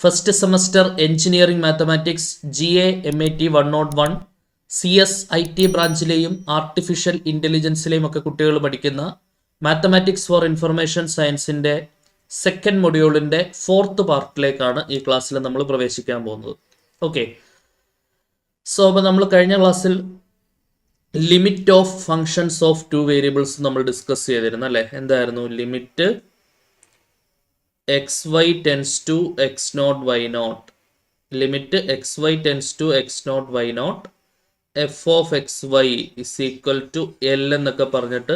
First semester engineering mathematics GA MAT 101 CS IT ബ്രാഞ്ചിലെയും artificial ഇൻ്റലിജൻസിലെയും ഒക്കെ കുട്ടികൾ പഠിക്കുന്ന മാത്തമാറ്റിക്സ് ഫോർ ഇൻഫർമേഷൻ സയൻസിൻ്റെ സെക്കൻഡ് മൊഡ്യൂളിൻ്റെ 4th പാർട്ടിലേക്കാണ് ഈ ക്ലാസ്സിൽ നമ്മൾ പ്രവേശിക്കാൻ പോകുന്നത്. ഓക്കെ, സോ അപ്പോൾ നമ്മൾ കഴിഞ്ഞ ക്ലാസ്സിൽ limit of functions of two variables നമ്മൾ ഡിസ്കസ് ചെയ്തിരുന്നു അല്ലേ? എന്തായിരുന്നു limit xy tends to x0 y0, limit xy tends to x0 y0 f of xy is equal to L എന്നൊക്കെ പറഞ്ഞിട്ട്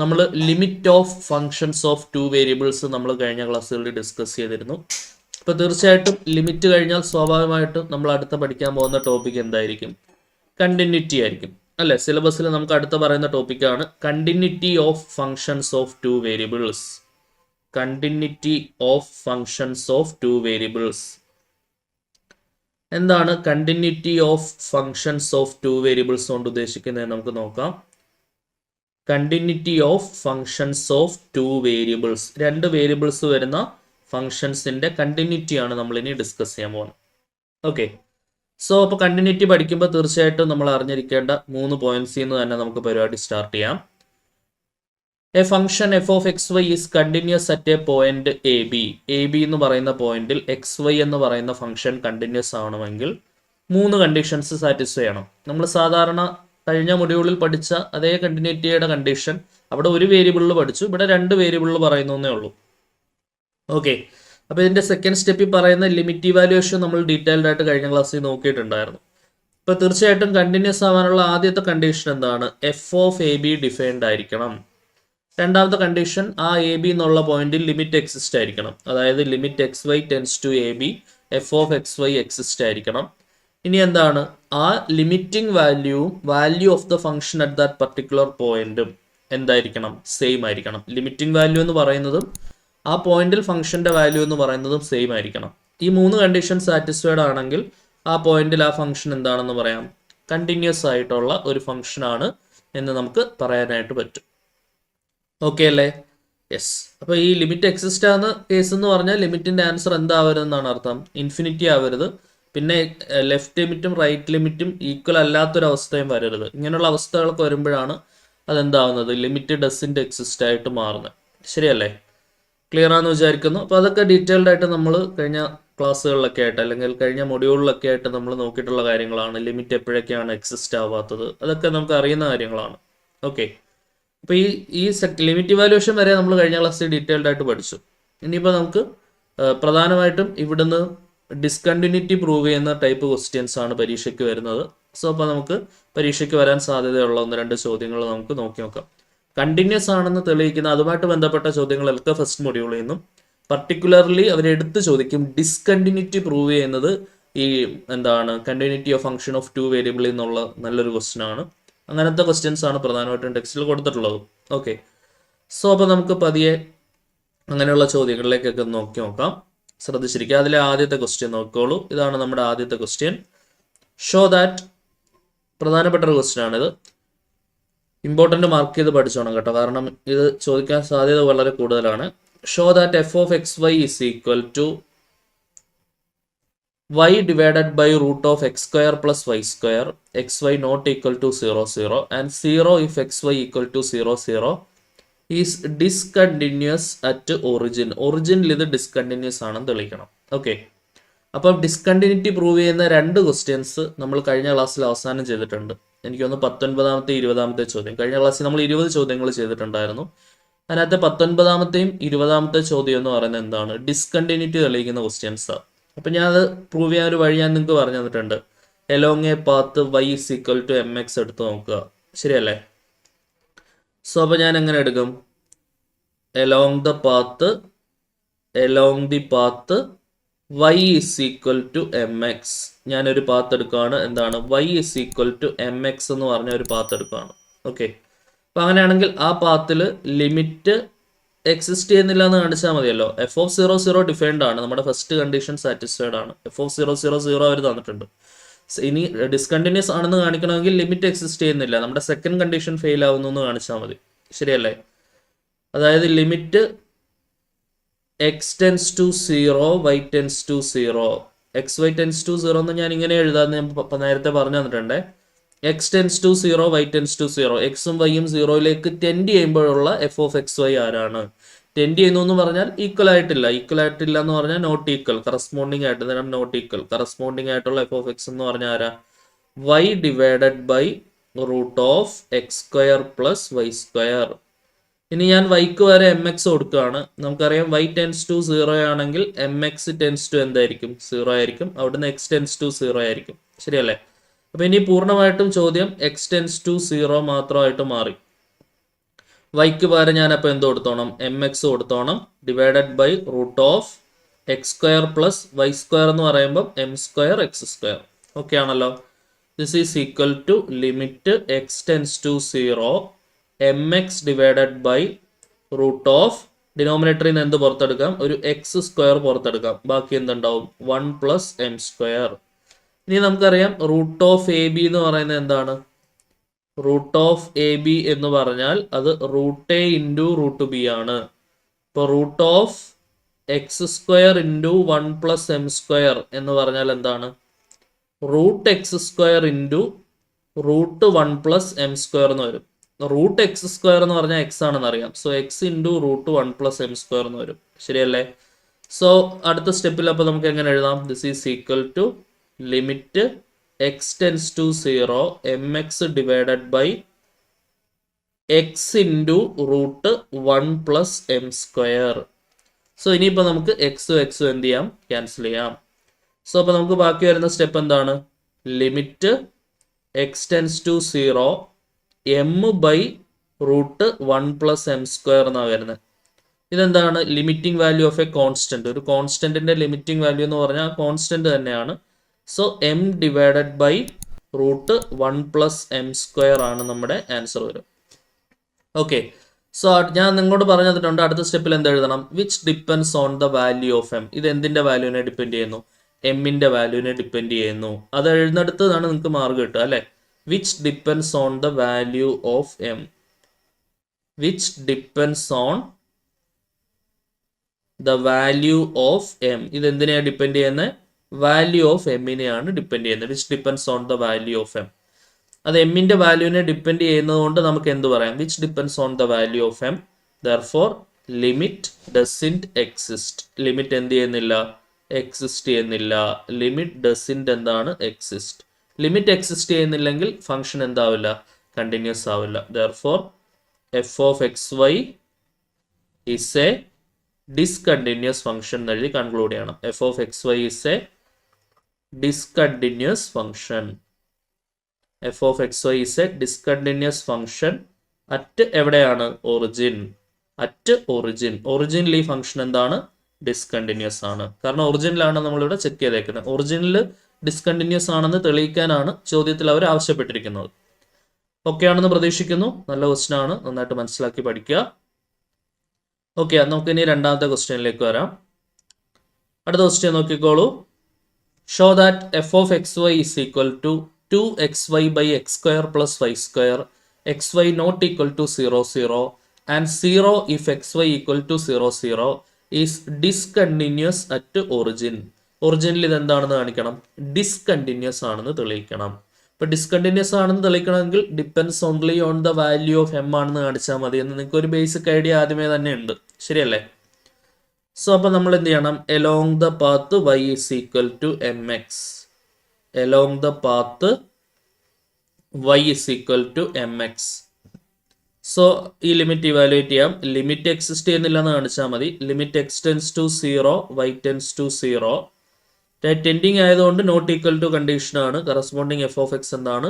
നമ്മൾ limit of functions of two variables നമ്മൾ കഴിഞ്ഞ ക്ലാസ്സുകളിൽ ഡിസ്കസ് ചെയ്തിരുന്നു. അപ്പോൾ തീർച്ചയായിട്ടും ലിമിറ്റ് കഴിഞ്ഞാൽ സ്വാഭാവികമായിട്ടും നമ്മൾ അടുത്ത പഠിക്കാൻ പോകുന്ന ടോപ്പിക് എന്തായിരിക്കും? കണ്ടിന്യൂറ്റി ആയിരിക്കും അല്ലേ? സിലബസിൽ നമുക്ക് അടുത്ത പറയുന്ന ടോപ്പിക്കാണ് continuity of functions of two variables. Continuity of functions of two variables. എന്താണ് continuity of functions of two variables കൊണ്ട് ഉദ്ദേശിക്കുന്നത് നമുക്ക് നോക്കാം. Continuity of functions of two variables, രണ്ട് വേരിയബിൾസ് വരുന്ന ഫങ്ഷൻസിന്റെ കണ്ടിന്യൂറ്റിയാണ് നമ്മൾ ഇനി ഡിസ്കസ് ചെയ്യാൻ പോകുന്നത്. ഓക്കെ, സോ അപ്പോൾ കണ്ടിന്യൂറ്റി പഠിക്കുമ്പോൾ തീർച്ചയായിട്ടും നമ്മൾ അറിഞ്ഞിരിക്കേണ്ട 3 പോയിന്റ്സിൽ നിന്ന് തന്നെ നമുക്ക് പരിപാടി സ്റ്റാർട്ട് ചെയ്യാം. A function f of xy is continuous at a point AB. AB എന്ന് പറയുന്ന പോയിന്റിൽ xy എന്ന് പറയുന്ന ഫംഗ്ഷൻ കണ്ടിന്യൂസ് ആവണമെങ്കിൽ 3 കണ്ടീഷൻസ് സാറ്റിസ്ഫൈ ചെയ്യണം. നമ്മൾ സാധാരണ കഴിഞ്ഞ മൊഡ്യൂളിൽ പഠിച്ച അതേ കണ്ടിന്യൂറ്റിയുടെ കണ്ടീഷൻ അവിടെ ഒരു വേരിയബിളിൽ പഠിച്ചു, ഇവിടെ 2 വേരിയബിളിൽ പറയുന്നേ ഉള്ളൂ. ഓക്കെ, അപ്പോൾ ഇതിൻ്റെ സെക്കൻഡ് സ്റ്റെപ്പിൽ പറയുന്ന ലിമിറ്റ് ഇവാലുവേഷൻ നമ്മൾ ഡീറ്റെയിൽഡ് ആയിട്ട് കഴിഞ്ഞ ക്ലാസ്സിൽ നോക്കിയിട്ടുണ്ടായിരുന്നു. ഇപ്പോൾ തീർച്ചയായിട്ടും കണ്ടിന്യൂസ് ആവാനുള്ള ആദ്യത്തെ കണ്ടീഷൻ എന്താണ്? f of AB ഡിഫൈൻഡ് ആയിരിക്കണം. രണ്ടാമത്തെ കണ്ടീഷൻ ആ എ ബി എന്നുള്ള പോയിന്റിൽ ലിമിറ്റ് എക്സിസ്റ്റ് ആയിരിക്കണം. അതായത് limit xy tends to AB f of xy exist ആയിരിക്കണം. ഇനി എന്താണ്? ആ limiting value of the function at that particular പോയിന്റും എന്തായിരിക്കണം? സെയിം ആയിരിക്കണം. ലിമിറ്റിംഗ് വാല്യൂ എന്ന് പറയുന്നതും ആ പോയിന്റിൽ ഫംഗ്ഷന്റെ വാല്യൂ എന്ന് പറയുന്നതും സെയിം ആയിരിക്കണം. ഈ 3 കണ്ടീഷൻ സാറ്റിസ്ഫൈഡ് ആണെങ്കിൽ ആ പോയിന്റിൽ ആ ഫംഗ്ഷൻ എന്താണെന്ന് പറയാം? കണ്ടിന്യൂസ് ആയിട്ടുള്ള ഒരു ഫംഗ്ഷൻ ആണ് എന്ന് നമുക്ക് പറയാനായിട്ട് പറ്റും. ഓക്കെ അല്ലേ? യെസ്. അപ്പോൾ ഈ ലിമിറ്റ് എക്സിസ്റ്റ് ആവുന്ന കേസ് എന്ന് പറഞ്ഞാൽ ലിമിറ്റിന്റെ ആൻസർ എന്താവരുതെന്നാണ് അർത്ഥം? ഇൻഫിനിറ്റി ആവരുത്. പിന്നെ ലെഫ്റ്റ് ലിമിറ്റും റൈറ്റ് ലിമിറ്റും ഈക്വൽ അല്ലാത്തൊരവസ്ഥയും വരരുത്. ഇങ്ങനെയുള്ള അവസ്ഥകളൊക്കെ വരുമ്പോഴാണ് അതെന്താവുന്നത്? ലിമിറ്റ് ഡസൻറ്റ് എക്സിസ്റ്റ് ആയിട്ട് മാറുന്നത്. ശരിയല്ലേ? ക്ലിയർ ആണെന്ന് വിചാരിക്കുന്നു. അപ്പോൾ അതൊക്കെ ഡീറ്റെയിൽഡ് ആയിട്ട് നമ്മൾ കഴിഞ്ഞ ക്ലാസ്സുകളിലൊക്കെ ആയിട്ട് അല്ലെങ്കിൽ കഴിഞ്ഞ മൊഡ്യൂളിലൊക്കെ ആയിട്ട് നമ്മൾ നോക്കിയിട്ടുള്ള കാര്യങ്ങളാണ്. ലിമിറ്റ് എപ്പോഴൊക്കെയാണ് എക്സിസ്റ്റ് ആവാത്തത്, അതൊക്കെ നമുക്ക് അറിയുന്ന കാര്യങ്ങളാണ്. ഓക്കെ, അപ്പോൾ ഈ ലിമിറ്റ് ഇവാലുവേഷൻ വരെ നമ്മൾ കഴിഞ്ഞ ക്ലാസ്സിൽ ഡീറ്റെയിൽഡ് ആയിട്ട് പഠിച്ചു. ഇനിയിപ്പോൾ നമുക്ക് പ്രധാനമായിട്ടും ഇവിടുന്ന് ഡിസ്കണ്ടിന്യൂറ്റി പ്രൂവ് ചെയ്യുന്ന ടൈപ്പ് ക്വസ്റ്റ്യൻസ് ആണ് പരീക്ഷയ്ക്ക് വരുന്നത്. സോ അപ്പോൾ നമുക്ക് പരീക്ഷയ്ക്ക് വരാൻ സാധ്യതയുള്ള 1-2 ചോദ്യങ്ങൾ നമുക്ക് നോക്കി നോക്കാം. കണ്ടിന്യൂസ് ആണെന്ന് തെളിയിക്കുന്ന അതുമായിട്ട് ബന്ധപ്പെട്ട ചോദ്യങ്ങളൊക്കെ ഫസ്റ്റ് മൊഡ്യൂളിൽ നിന്നും പർട്ടിക്കുലർലി അവരെടുത്ത് ചോദിക്കും. ഡിസ്കണ്ടിന്യൂറ്റി പ്രൂവ് ചെയ്യുന്നത് ഈ എന്താണ് continuity of function of two വേരിയബിളിൽ നിന്നുള്ള നല്ലൊരു ക്വസ്റ്റ്യൻ ആണ്. അങ്ങനത്തെ ക്വസ്റ്റ്യൻസ് ആണ് പ്രധാനമായിട്ടും ടെക്സ്റ്റിൽ കൊടുത്തിട്ടുള്ളത്. ഓക്കെ, സോ അപ്പോൾ നമുക്ക് പതിയെ അങ്ങനെയുള്ള ചോദ്യങ്ങളിലേക്കൊക്കെ നോക്കി നോക്കാം. ശ്രദ്ധിച്ചിരിക്കുക. അതിലെ ആദ്യത്തെ ക്വസ്റ്റ്യൻ നോക്കിക്കോളൂ. ഇതാണ് നമ്മുടെ ആദ്യത്തെ ക്വസ്റ്റ്യൻ. ഷോ ദാറ്റ്, പ്രധാനപ്പെട്ട ഒരു ക്വസ്റ്റ്യൻ ആണിത്. ഇമ്പോർട്ടൻ്റ് മാർക്ക് ചെയ്ത് പഠിച്ചോണം കേട്ടോ, കാരണം ഇത് ചോദിക്കാൻ സാധ്യത വളരെ കൂടുതലാണ്. Show that f of xy is equal to y divided by root of x square plus y square, xy not equal to 0 0 and 0 if xy equal to 0 0 is discontinuous at origin. ഒറിജിനിൽ ഇത് discontinuous ആണെന്ന് തെളിയിക്കണം. Okay, അപ്പോൾ discontinuity prove ചെയ്യുന്ന 2 questions നമ്മൾ കഴിഞ്ഞ ക്ലാസ്സിൽ അവസാനം ചെയ്തിട്ടുണ്ട്. എനിക്കൊന്ന് 19ാമത്തെ 20ാമത്തെ ചോദ്യം. കഴിഞ്ഞ ക്ലാസ്സിൽ നമ്മൾ 20 ചോദ്യങ്ങൾ ചെയ്തിട്ടുണ്ടായിരുന്നു. അതിനകത്ത് 19ാമത്തെയും 20ാമത്തെ ചോദ്യം എന്ന് പറയുന്നത് എന്താണ്? ഡിസ്കണ്ടിന്യൂറ്റി തെളിയിക്കുന്ന ക്വസ്റ്റ്യൻസാണ്. അപ്പം ഞാൻ അത് പ്രൂവ് ചെയ്യാൻ ഒരു വഴി ഞാൻ നിങ്ങൾക്ക് പറഞ്ഞു തന്നിട്ടുണ്ട്. Along A path y is equal to mx എടുത്ത് നോക്കുക. ശരിയല്ലേ? സോ അപ്പോൾ ഞാൻ എങ്ങനെ എടുക്കും? Along the path y is equal to mx. ഞാനൊരു പാത്ത് എടുക്കുകയാണ്. എന്താണ്? y is equal to mx എന്ന് പറഞ്ഞ ഒരു പാത്ത് എടുക്കുകയാണ്. ഓക്കെ, അപ്പോൾ അങ്ങനെയാണെങ്കിൽ ആ പാത്തിൽ ലിമിറ്റ് എക്സിസ്റ്റ് ചെയ്യുന്നില്ല എന്ന് കാണിച്ചാൽ മതിയല്ലോ. f of 0 0 ഡിഫൈൻഡ് ആണ്. നമ്മുടെ ഫസ്റ്റ് കണ്ടീഷൻ സാറ്റിസ്ഫൈഡ് ആണ്. f of 0 0 0 അവർ തന്നിട്ടുണ്ട്. ഇനി ഡിസ്കണ്ടിന്യൂസ് ആണെന്ന് കാണിക്കണമെങ്കിൽ ലിമിറ്റ് എക്സിസ്റ്റ് ചെയ്യുന്നില്ല, നമ്മുടെ സെക്കൻഡ് കണ്ടീഷൻ ഫെയിൽ ആവുന്നു എന്ന് കാണിച്ചാൽ മതി. ശരിയല്ലേ? അതായത് limit x tends to 0 y tends to 0. X y tends to 0 എന്ന് ഞാൻ ഇങ്ങനെ എഴുതാമെന്ന് ഞാൻ നേരത്തെ പറഞ്ഞു തന്നിട്ടുണ്ട്. X tends to 0 y tends to 0. എക്സും വൈയും 0യിലേക്ക് ടെൻഡ് ചെയ്യുമ്പോഴുള്ള എഫ് ഓഫ് എക്സ് വൈ ആരാണ്? ടെൻഡ് ചെയ്യുന്നു എന്ന് പറഞ്ഞാൽ ഈക്വൽ ആയിട്ടില്ല. ഈക്വൽ ആയിട്ടില്ല എന്ന് പറഞ്ഞാൽ നോട്ട് ഈക്വൽ, കറസ്പോണ്ടിങ് ആയിട്ട് നേരം നോട്ട് ഈക്വൽ. കറസ്പോണ്ടിങ് ആയിട്ടുള്ള എഫ് ഓഫ് എക്സ് എന്ന് പറഞ്ഞാൽ ആരാ? Y divided by root of x square plus y square. ഇനി ഞാൻ വൈക്ക് വരെ എം എക്സ് കൊടുക്കുകയാണ്. നമുക്കറിയാം വൈ ടെൻസ് ടു 0 ആണെങ്കിൽ എം എക്സ് ടെൻസ് ടു എന്തായിരിക്കും? 0 ആയിരിക്കും. അവിടുന്ന് എക്സ് ടെൻസ് ടു 0 ആയിരിക്കും. ശരിയല്ലേ? അപ്പൊ ഇനി പൂർണ്ണമായിട്ടും ചോദ്യം എക്സ് ടെൻസ് ടു 0 മാത്രമായിട്ട് മാറി. വൈക്ക് പകരം ഞാൻ അപ്പോൾ എന്ത് കൊടുത്തോണം? എം എക്സ് കൊടുത്തോണം. Divided by root of x square plus y square എന്ന് പറയുമ്പോൾ m square x square. Okay ആണല്ലോ? This is equal to limit x tends to 0 m x divided by root of, ഡിനോമിനേറ്ററിൽ നിന്ന് എന്ത് പുറത്തെടുക്കാം? ഒരു എക്സ് സ്ക്വയർ പുറത്തെടുക്കാം. ബാക്കി എന്തുണ്ടാവും? 1 പ്ലസ് എം സ്ക്വയർ. ഇനി നമുക്കറിയാം റൂട്ട് ഓഫ് എ ബി എന്ന് പറയുന്നത് എന്താണ്? റൂട്ട് ഓഫ് എ ബി എന്ന് പറഞ്ഞാൽ അത് root A into root B ആണ്. ഇപ്പോൾ root of x square into 1 plus m square എന്ന് പറഞ്ഞാൽ എന്താണ്? Root x square into root 1 plus m square എന്ന് വരും. റൂട്ട് എക്സ് സ്ക്വയർ എന്ന് പറഞ്ഞാൽ എക്സ് ആണെന്ന് അറിയാം. So x into root 1 plus m square എന്ന് വരും. ശരിയല്ലേ? സോ അടുത്ത സ്റ്റെപ്പിൽ അപ്പോൾ നമുക്ക് എങ്ങനെ എഴുതാം? This is equal to limit x tends to 0 m x divided by x into root 1 plus m square. So ഇനിയിപ്പോൾ നമുക്ക് എക്സും എക്സും എന്ത് ചെയ്യാം? ക്യാൻസൽ ചെയ്യാം. സോ അപ്പോൾ നമുക്ക് ബാക്കി വരുന്ന സ്റ്റെപ്പ് എന്താണ്? Limit x tends to 0 m by root 1 plus m square എന്നാണ് വരുന്നത്. ഇതെന്താണ്? Limiting value of a constant. ഒരു കോൺസ്റ്റന്റിന്റെ ലിമിറ്റിംഗ് വാല്യൂ എന്ന് പറഞ്ഞാൽ കോൺസ്റ്റന്റ് തന്നെയാണ്. So m divided by root 1 plus m square ആണ് നമ്മുടെ ആൻസർ വരും. ഓക്കെ, സോ ഞാൻ നിങ്ങളോട് പറഞ്ഞു തന്നിട്ടുണ്ട് അടുത്ത സ്റ്റെപ്പിൽ എന്ത് എഴുതണം? Which depends on the value of m. ഇത് എന്തിന്റെ വാല്യൂവിനെ ഡിപ്പെൻഡ് ചെയ്യുന്നു? എമ്മിന്റെ വാല്യൂവിനെ ഡിപ്പെൻഡ് ചെയ്യുന്നു. അത് എഴുതുന്നിടത്താണ് നിങ്ങൾക്ക് മാർക്ക് കിട്ടുക അല്ലേ? Which depends on the value of M. Which depends on the value of m. ഇത് എന്തിനെയാണ് ഡിപ്പെൻഡ് ചെയ്യുന്നത്? വാല്യൂ ഓഫ് എമ്മിനെയാണ് ഡിപ്പെൻഡ് ചെയ്യുന്നത്. Which depends on the value of M. അത് എമ്മിന്റെ വാല്യൂവിനെ ഡിപ്പെൻഡ് ചെയ്യുന്നത് കൊണ്ട് നമുക്ക് എന്ത് പറയാം? Which depends on the value of M. Therefore limit doesn't exist. Limit എന്ത് ചെയ്യുന്നില്ല? എക്സിസ്റ്റ് ചെയ്യുന്നില്ല. ലിമിറ്റ് ഡസിൻറ്റ് എന്താണ്? എക്സിസ്റ്റ്. ലിമിറ്റ് എക്സിസ്റ്റ് ചെയ്യുന്നില്ലെങ്കിൽ ഫംഗ്ഷൻ എന്താവില്ല? കണ്ടിന്യൂസ് ആവില്ല. Therefore f of x y is a discontinuous function എന്ന് എഴുതി കൺക്ലൂഡ് ചെയ്യണം. F of x y is a discontinuous function. F of x y is a discontinuous function at എവിടെയാണ്? Origin. At origin. ഒറിജിനിൽ ഈ function എന്താണ്? Discontinuous ആണ്. കാരണം ഒറിജിനിലാണ് നമ്മളിവിടെ ചെക്ക് ചെയ്തേക്കുന്നത്. ഒറിജിനിൽ ഡിസ്കണ്ടിന്യൂസ് ആണെന്ന് തെളിയിക്കാനാണ് ചോദ്യത്തിൽ അവർ ആവശ്യപ്പെട്ടിരിക്കുന്നത്. ഓക്കെ ആണെന്ന് പ്രതീക്ഷിക്കുന്നു. നല്ല ക്വസ്റ്റ്യൻ ആണ്, നന്നായിട്ട് മനസ്സിലാക്കി പഠിക്കുക. ഓക്കെ, നമുക്ക് ഇനി രണ്ടാമത്തെ ക്വസ്റ്റ്യനിലേക്ക് വരാം. അടുത്ത ക്വസ്റ്റ്യൻ നോക്കിക്കോളൂ. Show that f of x y is equal to 2xy by x square plus y square, xy not equal to 0 0 and 0 if xy equal to 0 0 is discontinuous at origin. ഒറിജിനിൽ ഇതെന്താണെന്ന് കാണിക്കണം? ഡിസ്കണ്ടിന്യൂസ് ആണെന്ന് തെളിയിക്കണം. ഇപ്പൊ discontinuous ആണെന്ന് തെളിയിക്കണമെങ്കിൽ depends only on the value of m ആണെന്ന് കാണിച്ചാൽ മതി എന്ന് നിങ്ങൾക്ക് ഒരു ബേസിക് ഐഡിയ ആദ്യമേ തന്നെ ഉണ്ട്. ശരിയല്ലേ? സോ അപ്പൊ നമ്മൾ എന്ത് ചെയ്യണം? Along the path y is equal to mx. along the path y is equal to mx. So ഈ ലിമിറ്റ് ഇവാലുവേറ്റ് ചെയ്യാം. ലിമിറ്റ് എക്സിസ്റ്റ് ചെയ്യുന്നില്ല എന്ന് കാണിച്ചാൽ മതി. Limit x tends to 0 y tends to 0 tending ആയതുകൊണ്ട് നോട്ട് ഈക്വൽ ടു കണ്ടീഷൻ ആണ്. Corresponding f of x എന്താണ്?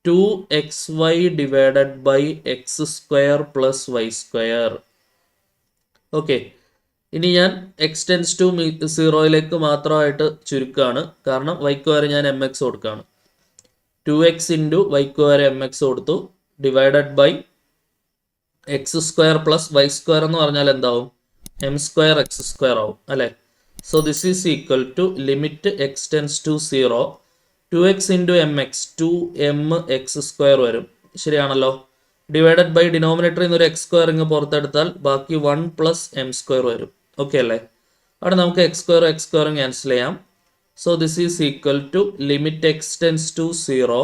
2xy divided by x square plus y square. Okay, ഇനി ഞാൻ എക്സ് ടെൻസ് ടു 0യിലേക്ക് മാത്രമായിട്ട് ചുരുക്കമാണ്. കാരണം വൈക്ക് വരെ ഞാൻ എം എക്സ് കൊടുക്കുകയാണ്. 2x ഇൻറ്റു വൈക്ക് വരെ എം എക്സ് കൊടുത്തു divided by x square plus y square എന്ന് പറഞ്ഞാൽ എന്താവും? എം സ്ക്വയർ എക്സ് സ്ക്വയർ ആവും അല്ലേ? So this is equal to limit x tends to 0 2x into m x 2m x square വരും. ശരിയാണല്ലോ? ഡിവൈഡഡ് ബൈ ഡിനോമിനേറ്ററിൽ നിന്ന് ഒരു എക്സ് സ്ക്വയർ ഇങ്ങ് പുറത്തെടുത്താൽ ബാക്കി 1 പ്ലസ് എം സ്ക്വയർ വരും. ഓക്കെ അല്ലേ? അവിടെ നമുക്ക് എക്സ് സ്ക്വയറും ക്യാൻസൽ ചെയ്യാം. So this is equal to limit x tends to 0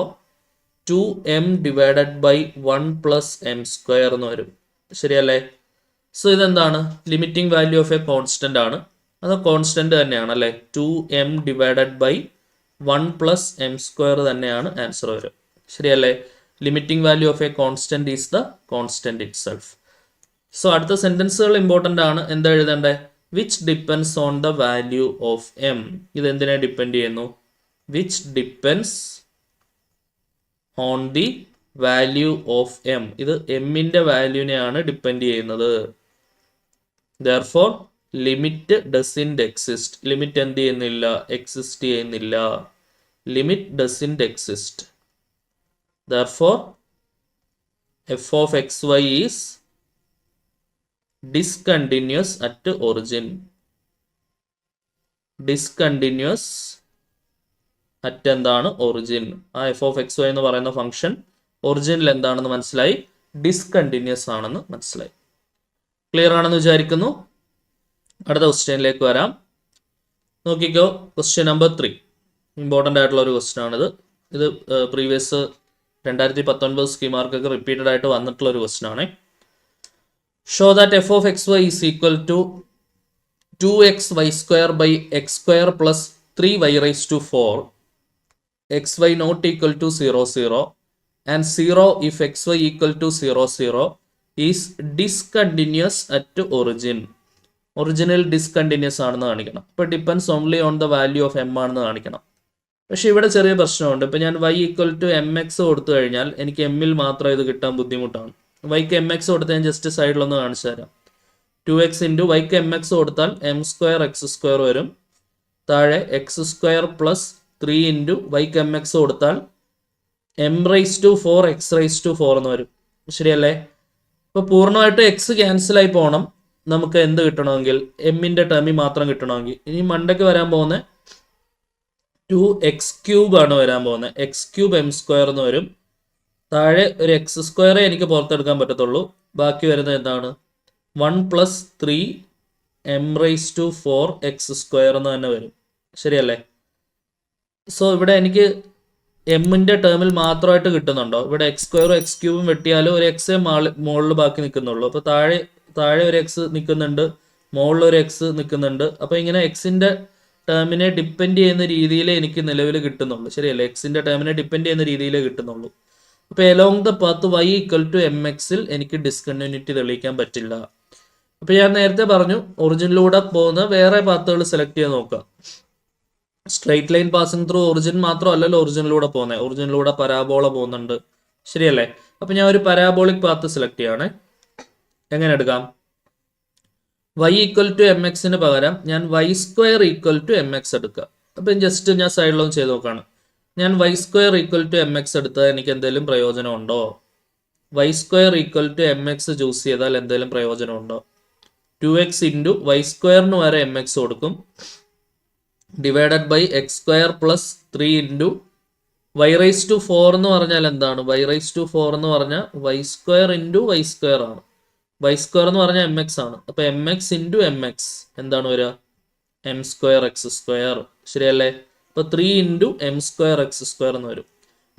2m divided by 1 plus m square എന്ന് വരും. ശരിയല്ലേ? സോ ഇതെന്താണ്? Limiting value of a constant ആണ്. അത് കോൺസ്റ്റന്റ് തന്നെയാണ് അല്ലേ? 2m divided by 1 plus m square തന്നെയാണ് ആൻസർ വരും. ശരിയല്ലേ? Limiting value of a constant is the constant itself. So അടുത്ത സെന്റൻസുകൾ ഇമ്പോർട്ടൻ്റ് ആണ്. എന്താ എഴുതേണ്ടത്? Which depends on the value of m. ഇത് എന്തിനെ ഡിപ്പെൻഡ് ചെയ്യുന്നു? Which depends on the value of m. ഇത് എമ്മിൻ്റെ വാല്യൂവിനെയാണ് ഡിപ്പെൻഡ് ചെയ്യുന്നത്. Therefore limit doesn't exist. Limit എന്ത് ചെയ്യുന്നില്ല? എക്സിസ്റ്റ് ചെയ്യുന്നില്ല. Limit doesn't exist. Therefore f of x y is discontinuous at origin. Discontinuous at എന്താണ്? ഒറിജിൻ. ആ എഫ് ഓഫ് എക്സ് വൈ എന്ന് പറയുന്ന ഫംഗ്ഷൻ ഒറിജിനിൽ എന്താണെന്ന് മനസ്സിലായി? ഡിസ്കണ്ടിന്യൂസ് ആണെന്ന് മനസ്സിലായി. ക്ലിയർ ആണെന്ന് വിചാരിക്കുന്നു. അടുത്ത ക്വസ്റ്റ്യനിലേക്ക് വരാം. നോക്കിക്കോ, ക്വസ്റ്റ്യൻ നമ്പർ 3 ഇമ്പോർട്ടൻ്റ് ആയിട്ടുള്ള ഒരു ക്വസ്റ്റ്യൻ ആണിത്. ഇത് പ്രീവിയസ് 2019 സ്കീമാർക്കൊക്കെ റിപ്പീറ്റഡ് ആയിട്ട് വന്നിട്ടുള്ള ഒരു ക്വസ്റ്റ്യൻ ആണ്. Show that f of x y is equal to 2xy² by x² plus 3y⁴ xy not equal to 0 0 and 0 if xy equal to 0 0 is discontinuous at origin. Original discontinuous ആണെന്ന് കാണിക്കണം. ഇപ്പോൾ depends only on the value of m ആണെന്ന് കാണിക്കണം. പക്ഷെ ഇവിടെ ചെറിയ പ്രശ്നമുണ്ട്. ഇപ്പോൾ ഞാൻ y ഈക്വൽ ടു mx കൊടുത്തു കഴിഞ്ഞാൽ എനിക്ക് എമ്മിൽ മാത്രം ഇത് കിട്ടാൻ ബുദ്ധിമുട്ടാണ്. വൈക്ക് mx കൊടുത്ത് ഞാൻ ജസ്റ്റ് സൈഡിലൊന്ന് കാണിച്ചു തരാം. 2x ഇൻറ്റു വൈക്ക് mx കൊടുത്താൽ m² x² വരും. താഴെ x² പ്ലസ് 3 ഇൻറ്റു വൈക്ക് mx കൊടുത്താൽ m⁴ x⁴ എന്ന് വരും. ശരിയല്ലേ? ഇപ്പോൾ പൂർണ്ണമായിട്ട് എക്സ് ക്യാൻസലായി പോകണം. നമുക്ക് എന്ത് കിട്ടണമെങ്കിൽ? എമ്മിൻ്റെ ടേമിൽ മാത്രം കിട്ടണമെങ്കിൽ. ഇനി മണ്ടയ്ക്ക് വരാൻ പോകുന്ന 2x³ ആണ് വരാൻ പോകുന്നത്. x³ m² എന്ന് വരും. താഴെ ഒരു x² എനിക്ക് പുറത്തെടുക്കാൻ പറ്റത്തുള്ളൂ. ബാക്കി വരുന്നത് എന്താണ്? 1 പ്ലസ് 3 m⁴ x² എന്ന് തന്നെ വരും. ശരിയല്ലേ? സോ ഇവിടെ എനിക്ക് എമ്മിൻ്റെ ടേമിൽ മാത്രമായിട്ട് കിട്ടുന്നുണ്ടോ? ഇവിടെ x² x³ വെട്ടിയാലും ഒരു എക്സേ മുകളിൽ ബാക്കി നിൽക്കുന്നുള്ളൂ. അപ്പോൾ താഴെ ഒരു എക്സ് നിൽക്കുന്നുണ്ട്, മുകളിൽ ഒരു എക്സ് നിൽക്കുന്നുണ്ട്. അപ്പോൾ ഇങ്ങനെ എക്സിൻ്റെ ടേമിനെ ഡിപ്പെൻഡ് ചെയ്യുന്ന രീതിയിലേ എനിക്ക് നിലവിൽ കിട്ടുന്നുള്ളൂ. ശരിയല്ലേ? എക്സിൻ്റെ ടേമിനെ ഡിപ്പെൻഡ് ചെയ്യുന്ന രീതിയിലേ കിട്ടുന്നുള്ളൂ. അപ്പോൾ along the path y equal to mx എനിക്ക് ഡിസ്കണ്ടിന്യൂറ്റി തെളിയിക്കാൻ പറ്റില്ല. അപ്പോൾ ഞാൻ നേരത്തെ പറഞ്ഞു, ഒറിജിനിലൂടെ പോകുന്ന വേറെ പാത്തുകൾ സെലക്ട് ചെയ്ത് നോക്കുക. Straight line passing through origin മാത്രമല്ലല്ലോ ഒറിജിനിലൂടെ പോകുന്നത്. ഒറിജിനിലൂടെ പരാബോള പോകുന്നുണ്ട്. ശരിയല്ലേ? അപ്പോൾ ഞാൻ ഒരു പരാബോളിക് പാത്ത് സെലക്ട് ചെയ്യുകയാണ്. എങ്ങനെ എടുക്കാം? y ഈക്വൽ ടു mxന് പകരം ഞാൻ y² ഈക്വൽ ടു mx എടുക്കുക. അപ്പം ജസ്റ്റ് ഞാൻ സൈഡിലൊന്ന് ചെയ്ത് നോക്കുകയാണ്. ഞാൻ y² ഈക്വൽ ടു mx എടുത്താൽ എനിക്ക് എന്തെങ്കിലും പ്രയോജനമുണ്ടോ? y² equal to mx choose ചെയ്താൽ എന്തെങ്കിലും പ്രയോജനമുണ്ടോ? 2x ഇൻറ്റു y² വരെ mx കൊടുക്കും. Divided by x² plus 3 into y⁴ എന്ന് പറഞ്ഞാൽ എന്താണ്? y⁴ എന്ന് പറഞ്ഞാൽ y² ഇൻറ്റു y² ആണ്. y² എന്ന് പറഞ്ഞാൽ mx ആണ്. അപ്പോൾ mx ഇൻറ്റു mx എന്താണ് വരിക? m² x². ശരിയല്ലേ? അപ്പോൾ 3 ഇൻറ്റു m² x² എന്ന് വരും.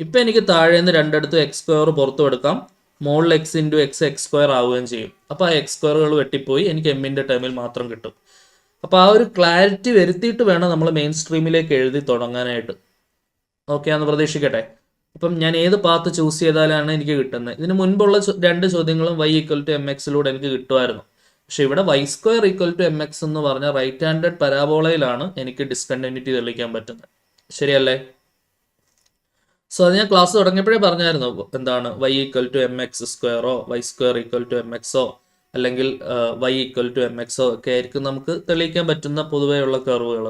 ഇപ്പം എനിക്ക് താഴെ നിന്ന് രണ്ടിടത്ത് x² പുറത്തു എടുക്കാം. മുകളിൽ x ഇൻറ്റു x² ആവുകയും ചെയ്യും. അപ്പോൾ ആ x²കൾ വെട്ടിപ്പോയി എനിക്ക് എമ്മിൻ്റെ ടേമിൽ മാത്രം കിട്ടും. അപ്പോൾ ആ ഒരു ക്ലാരിറ്റി വരുത്തിയിട്ട് വേണം നമ്മൾ മെയിൻ സ്ട്രീമിലേക്ക് എഴുതി തുടങ്ങാനായിട്ട്. ഓക്കെ ആണെന്ന് പ്രതീക്ഷിക്കട്ടെ. അപ്പം ഞാൻ ഏത് പാത്ത് ചൂസ് ചെയ്താലാണ് എനിക്ക് കിട്ടുന്നത്? ഇതിന് മുൻപുള്ള 2 ചോദ്യങ്ങളും y ഈക്വൽ ടു mx എനിക്ക് കിട്ടുമായിരുന്നു. പക്ഷെ ഇവിടെ y² ഈക്വൽ ടു mx എന്ന് പറഞ്ഞ റൈറ്റ് ഹാൻഡഡ് പരാബോളയിലാണ് എനിക്ക് ഡിസ്കണ്ടിന്യൂറ്റി തെളിയിക്കാൻ പറ്റുന്നത്. ശരിയല്ലേ? സോ അത് ഞാൻ ക്ലാസ് തുടങ്ങിയപ്പോഴേ പറഞ്ഞായിരുന്നു. എന്താണ് y ഈക്വൽ ടു mx²ഓ y² ഈക്വൽ ടു mxഓ അല്ലെങ്കിൽ y ഈക്വൽ ടു mxഓ ഒക്കെ ആയിരിക്കും നമുക്ക് തെളിയിക്കാൻ പറ്റുന്ന പൊതുവെയുള്ള കർവുകൾ.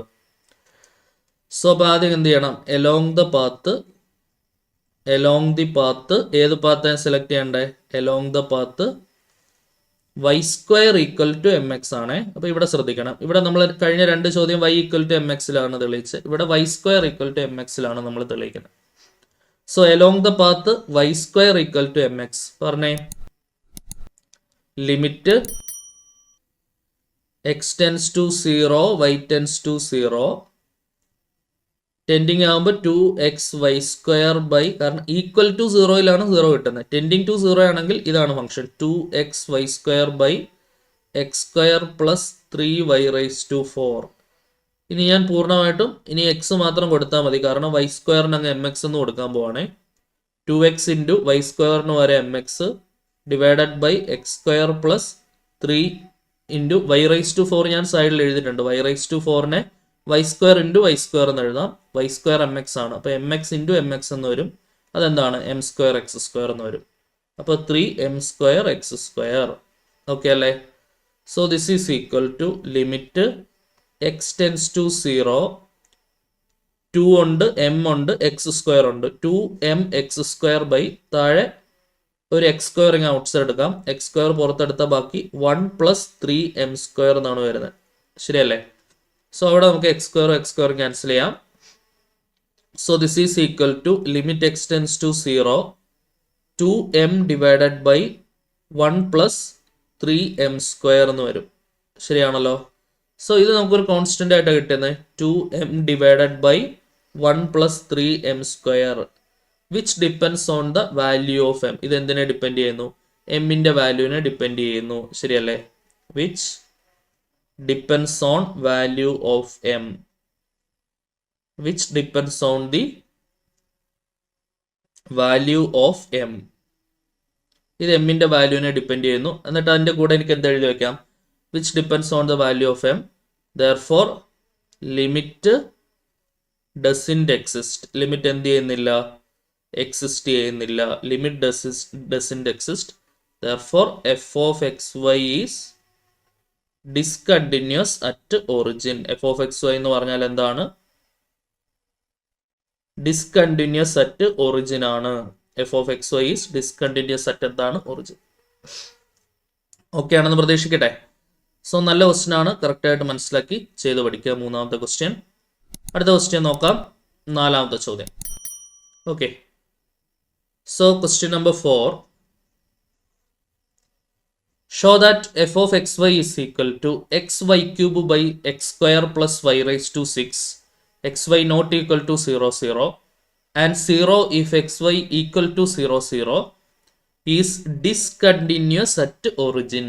സോ അപ്പോൾ ആദ്യം എന്ത് ചെയ്യണം? എലോങ് ദി പാത്ത് ഏത് പാത്താണ് സെലക്ട് ചെയ്യേണ്ടത്? Along the path y² equal to mx ആണ്. അപ്പോൾ ഇവിടെ ശ്രദ്ധിക്കണം. ഇവിടെ നമ്മൾ കഴിഞ്ഞ 2 ചോദ്യം y ഈക്വൽ ടു mxലാണ് തെളിയിച്ചത്. ഇവിടെ y² ഈക്വൽ ടു mxലാണ് നമ്മൾ തെളിയിക്കുന്നത്. So along the path y² equal to mx പറഞ്ഞേ. Limit x tends to 0, y tends to 0. Tending ആകുമ്പോൾ 2xy² ബൈ, കാരണം ഈക്വൽ ടു 0യിലാണ് 0 കിട്ടുന്നത്. ടെൻഡിങ് ടു 0 ആണെങ്കിൽ ഇതാണ് function 2xy² by x² plus 3y⁴. ഇനി ഞാൻ പൂർണ്ണമായിട്ടും ഇനി എക്സ് മാത്രം കൊടുത്താൽ മതി, കാരണം y² അങ്ങ് mx എന്ന് കൊടുക്കാൻ പോവാണേ. 2x ഇൻറ്റു y² വരെ mx divided by x² plus 3 into y⁴ ഞാൻ സൈഡിൽ എഴുതിയിട്ടുണ്ട്. y⁴ y² ഇൻറ്റു y² എന്ന് എഴുതാം. y² mx ആണ്. അപ്പോൾ mx ഇൻറ്റു mx എന്ന് വരും. അതെന്താണ് m² x² എന്ന് വരും. അപ്പോൾ 3m² x². ഓക്കെ അല്ലേ? So this is equal to limit x tends to 0, 2 ഉണ്ട്, m ഉണ്ട്, x² ഉണ്ട്. 2m x² ബൈ താഴെ ഒരു x² ഇങ്ങനെ ഔട്ട്സൈഡ് എടുക്കാം. x² പുറത്തെടുത്ത ബാക്കി 1 പ്ലസ് 3m² എന്നാണ് വരുന്നത്. ശരിയല്ലേ? സോ അവിടെ നമുക്ക് x² ക്യാൻസൽ ചെയ്യാം. So this is equal to limit x tends to 0, 2m divided by 1 plus 3m² എന്ന് വരും. ശരിയാണല്ലോ? സോ ഇത് നമുക്കൊരു കോൺസ്റ്റന്റ് ആയിട്ട് കിട്ടുന്നത് 2m divided by 1 plus 3m², which depends on the value of m. ഇത് എന്തിനെ ഡിപ്പെൻഡ് ചെയ്യുന്നു? എമ്മിന്റെ വാല്യൂവിനെ ഡിപ്പെൻഡ് ചെയ്യുന്നു. ശരിയല്ലേ? Which depends on value of m, which depends on the value of m. ഇത് എമ്മിന്റെ വാല്യൂവിനെ ഡിപ്പെൻഡ് ചെയ്യുന്നു. എന്നിട്ട് അതിന്റെ കൂടെ എനിക്ക് എന്ത് എഴുതി വെക്കാം? which depends on the value of m. Therefore limit doesn't exist. Limit എന്ത് ചെയ്യുന്നില്ല? എക്സിസ്റ്റ് ചെയ്യുന്നില്ല. Limit doesn't exist. Therefore f of xy is discontinuous at origin. f of xy എന്ന് പറഞ്ഞാൽ എന്താണ്? ഡിസ്കണ്ടിന്യൂസ് അറ്റ് ഒറിജിൻ ആണ്. f of xy is discontinuous at എന്താണ്? Origin. Okay ആണെന്ന് പ്രതീക്ഷിക്കട്ടെ. So നല്ല ക്വസ്റ്റ്യൻ ആണ്, കറക്റ്റായിട്ട് മനസ്സിലാക്കി ചെയ്ത് പഠിക്കുക. മൂന്നാമത്തെ ക്വസ്റ്റ്യൻ. അടുത്ത ക്വസ്റ്റ്യൻ നോക്കാം. നാലാമത്തെ ചോദ്യം. Okay, so question number 4. Show that f of xy is equal to xy³ by x² plus y⁻⁶, xy not equal to 0, 0 and 0 if xy equal to 0, 0 is discontinuous at origin.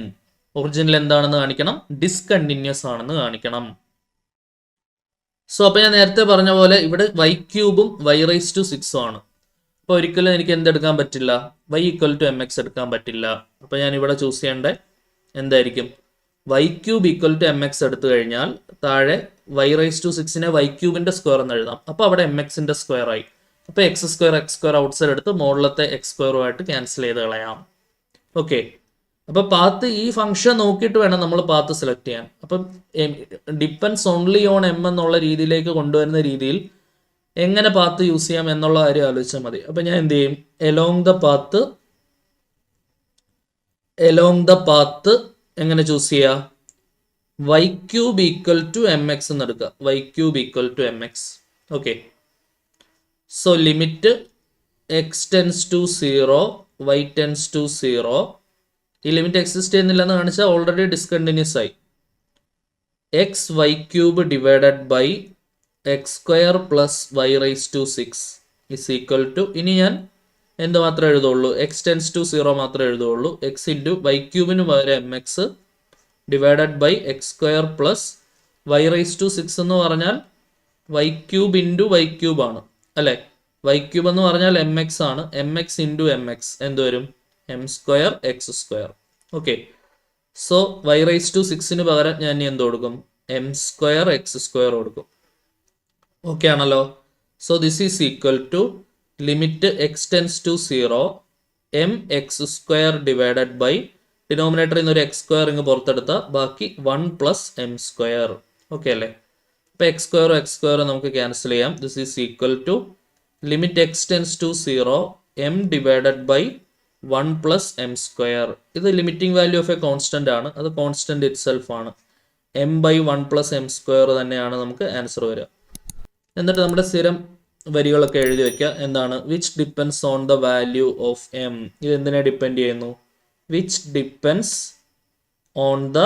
ഒറിജിനിൽ എന്താണെന്ന് കാണിക്കണം? Discontinuous ആണെന്ന് കാണിക്കണം. So അപ്പോൾ ഞാൻ നേരത്തെ പറഞ്ഞ പോലെ ഇവിടെ y³ y⁻⁶ ആണ്. അപ്പോൾ ഒരിക്കലും എനിക്ക് എന്തെടുക്കാൻ പറ്റില്ല? y = mx എടുക്കാൻ പറ്റില്ല. അപ്പോൾ ഞാൻ ഇവിടെ ചൂസ് ചെയ്യേണ്ടത് എന്തായിരിക്കും? y³ = mx എടുത്തു കഴിഞ്ഞാൽ താഴെ y⁻⁶ y³ സ്ക്വയർ എന്ന് എഴുതാം. അപ്പോൾ അവിടെ mxന്റെ സ്ക്വയർ ആയി. അപ്പോൾ x² ഔട്ട്സൈഡ് എടുത്ത് മുകളിലത്തെ x² ക്യാൻസൽ ചെയ്ത് കളയാം. ഓക്കെ, അപ്പോൾ പാത്ത് ഈ ഫംഗ്ഷൻ നോക്കിയിട്ട് വേണം നമ്മൾ പാത്ത് സെലക്ട് ചെയ്യാൻ. അപ്പം ഡിപ്പെൻഡ്സ് ഓൺലി ഓൺ m എന്നുള്ള രീതിയിലേക്ക് കൊണ്ടുവരുന്ന രീതിയിൽ എങ്ങനെ പാത്ത് യൂസ് ചെയ്യാം എന്നുള്ള കാര്യം ആലോചിച്ചാൽ മതി. അപ്പം ഞാൻ എന്ത് ചെയ്യും? എലോങ് ദ പാത്ത് എങ്ങനെ ചൂസ് ചെയ്യുക? y³ = mx എന്ന് എടുക്കുക. y³ = mx. Okay, so limit x tends to 0, y tends to 0. ഈ ലിമിറ്റ് എക്സിസ്റ്റ് ചെയ്യുന്നില്ലെന്ന് കാണിച്ചാൽ ഓൾറെഡി ഡിസ്കണ്ടിന്യൂസ് ആയി. xy³ divided by x² plus y⁻⁶ is equal to, ഇനി ഞാൻ എന്ത് മാത്രമേ എഴുതുള്ളൂ? x ടെൻസ് ടു 0 മാത്രമേ എഴുതുള്ളൂ. x ഇൻറ്റു y³ പകരം mx divided by x² plus y⁻⁶ എന്ന് പറഞ്ഞാൽ y³ ഇൻറ്റു y³ ആണ് അല്ലേ? y³ എന്ന് പറഞ്ഞാൽ mx ആണ്. mx ഇൻറ്റു mx എന്ത് വരും? m² x². Okay, so y⁻⁶ പകരം ഞാൻ എന്ത് കൊടുക്കും? m² x² കൊടുക്കും. ഓക്കെ ആണല്ലോ? So this is equal to limit x tends to 0, mx² divided by ഡിനോമിനേറ്ററിൽ നിന്ന് ഒരു x² ഇങ്ങ് പുറത്തെടുത്താൽ ബാക്കി 1 പ്ലസ് m². ഓക്കെ അല്ലേ? അപ്പോൾ x² നമുക്ക് ക്യാൻസൽ ചെയ്യാം. This is equal to limit x tends to 0, m divided by 1 plus m². ഇത് limiting value of a constant ആണ്. അത് കോൺസ്റ്റന്റ് ഇറ്റ് സെൽഫ് ആണ്. m/1 പ്ലസ് m² തന്നെയാണ് നമുക്ക് ആൻസർ വരിക. എന്നിട്ട് നമ്മുടെ സ്ഥിരം വരികളൊക്കെ എഴുതി വെക്കുക. എന്താണ്? Which depends on the value of m. ഇത് എന്തിനെ ഡിപ്പെൻഡ് ചെയ്യുന്നു? Which depends on the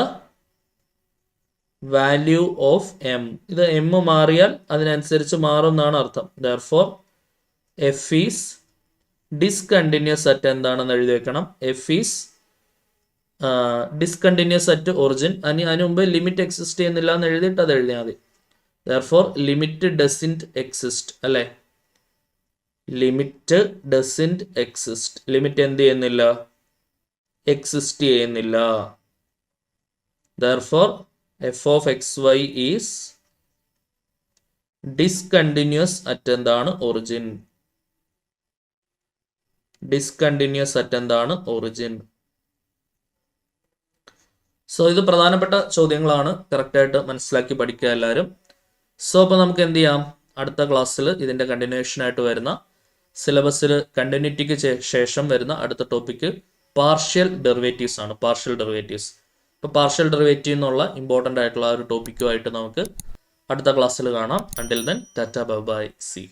value of m. ഇത് എം മാറിയാൽ അതിനനുസരിച്ച് മാറും എന്നാണ് അർത്ഥം. Therefore F is discontinuous at എന്താണെന്ന് എഴുതി വെക്കണം. F is discontinuous at origin. അതിന് മുമ്പ് ലിമിറ്റ് എക്സിസ്റ്റ് ചെയ്യുന്നില്ല എന്ന് എഴുതിയിട്ട് അത് എഴുതിയാൽ മതി. ദെർഫോർ ലിമിറ്റ് ഡസിൻറ്റ് എക്സിസ്റ്റ് അല്ലേ, ലിമിറ്റ് ഡസിൻറ്റ് എക്സിസ്റ്റ്. ലിമിറ്റ് എന്ത് ചെയ്യുന്നില്ല, എക്സിസ്റ്റ് ചെയ്യുന്നില്ല. Therefore f of xy is discontinuous at എന്താണ് origin. Discontinuous at എന്താണ് origin. സോ ഇത് പ്രധാനപ്പെട്ട ചോദ്യങ്ങളാണ്, കറക്റ്റായിട്ട് മനസ്സിലാക്കി പഠിക്കുക എല്ലാവരും. സോ അപ്പോൾ നമുക്ക് എന്ത് ചെയ്യാം, അടുത്ത ക്ലാസ്സിൽ ഇതിൻ്റെ കണ്ടിന്യൂഷൻ ആയിട്ട് വരുന്ന സിലബസിൽ കണ്ടിന്യൂറ്റിക്ക് ശേഷം വരുന്ന അടുത്ത ടോപ്പിക്ക് പാർഷ്യൽ ഡെറിവേറ്റീവ്സ് ആണ്. Partial derivatives. ഇപ്പോൾ പാർഷ്യൽ ഡെറിവേറ്റീവ് എന്നുള്ള ഇമ്പോർട്ടൻ്റ് ആയിട്ടുള്ള ഒരു ടോപ്പിക്കുമായിട്ട് നമുക്ക് അടുത്ത ക്ലാസ്സിൽ കാണാം. Until then Tata bye bye, C.